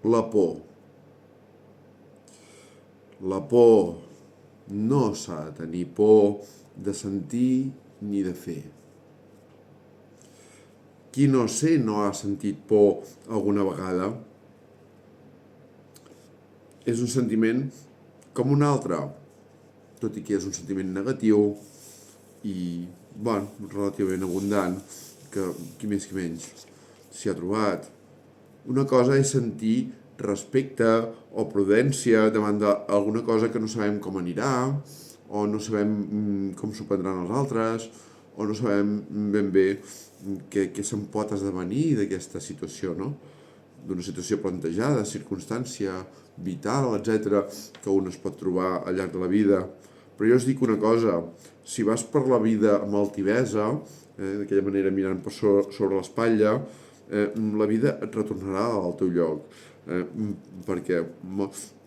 La por. La por no s'ha de tenir por de sentir ni de fer. Qui no sé no ha sentit por alguna vegada? És un sentiment com un altre, tot i que és un sentiment negatiu i, relativament abundant, que qui més qui menys s'hi ha trobat. Una cosa és sentir respecte o prudència davant d'alguna cosa que no sabem com anirà, o no sabem com s'ho prendran els altres, o no sabem ben bé què se'n pot esdevenir d'aquesta situació, no? D'una situació plantejada, circumstància vital, etc., que un es pot trobar al llarg de la vida. Però jo us dic una cosa, si vas per la vida amb altivesa, d'aquella manera mirant per sobre l'espatlla, la vida et retornarà al teu lloc, perquè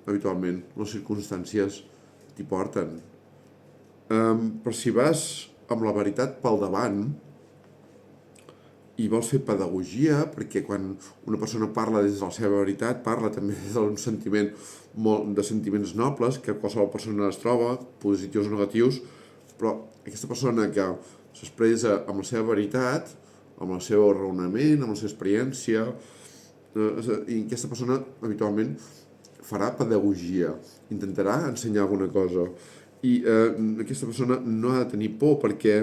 habitualment les circumstàncies t'hi porten. Però si vas amb la veritat pel davant i vols fer pedagogia, perquè quan una persona parla des de la seva veritat, parla també des d'un sentiment de sentiments nobles, que qualsevol persona es troba, positius o negatius, però aquesta persona que s'expressa amb la seva veritat, amb el seu raonament, amb la seva experiència, i aquesta persona habitualment farà pedagogia, intentarà ensenyar alguna cosa, i aquesta persona no ha de tenir por, perquè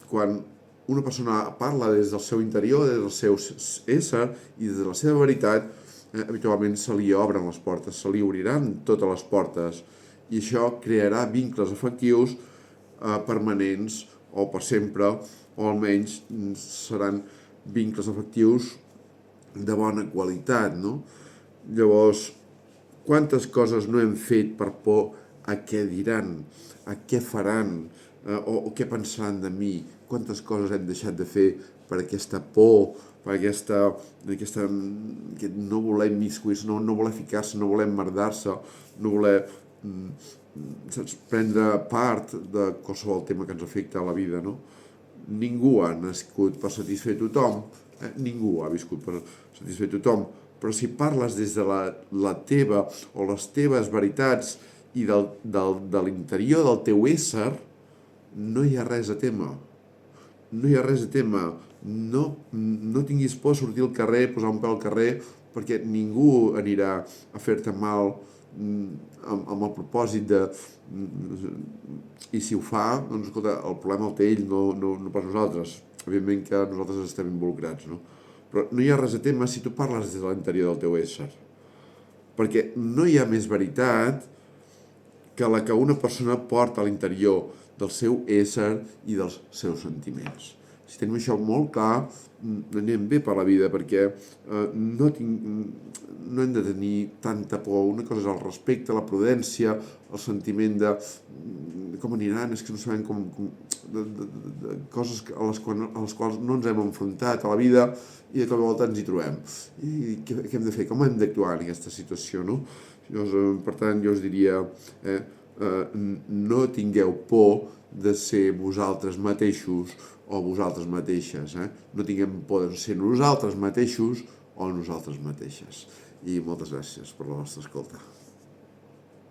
quan una persona parla des del seu interior, des del seu ésser i des de la seva veritat, habitualment se li obren les portes, se li obriran totes les portes, i això crearà vincles afectius permanents o per sempre, o almenys seran vincles afectius de bona qualitat, no? Llavors, quantes coses no hem fet per por a què diran, a què faran, o què pensaran de mi? Quantes coses hem deixat de fer per aquesta por, per aquesta no voler immiscuir-se, no voler ficar-se, no voler emmerdar-se, no voler prendre part de qualsevol tema que ens afecta a la vida, no? Ningú ha nascut per satisfer tothom, ningú ha viscut per satisfer tothom, però si parles des de la teva o les teves veritats i de l'interior del teu ésser, no hi ha res a temer. No hi ha res a temer. No tinguis por a sortir al carrer, posar un peu al carrer, perquè ningú anirà a fer-te mal amb el propòsit de... I si ho fa, doncs escolta, el problema el té ell, no pas nosaltres. Evidentment que nosaltres estem involucrats, no? Però no hi ha res a temer si tu parles des de l'interior del teu ésser. Perquè no hi ha més veritat que la que una persona porta a l'interior del seu ésser i dels seus sentiments. Si tenim això molt clar, anem bé per la vida, perquè no hem de tenir tanta por. Una cosa és el respecte, la prudència, el sentiment de com aniran, és que no sabem de coses a les quals no ens hem enfrontat a la vida i de cop i volta ens hi trobem. I què hem de fer? Com hem d'actuar en aquesta situació, no? Per tant, jo us diria, no tingueu por de ser vosaltres mateixos o vosaltres mateixes. No tinguem por de ser nosaltres mateixos o nosaltres mateixes. I moltes gràcies per la vostra escolta.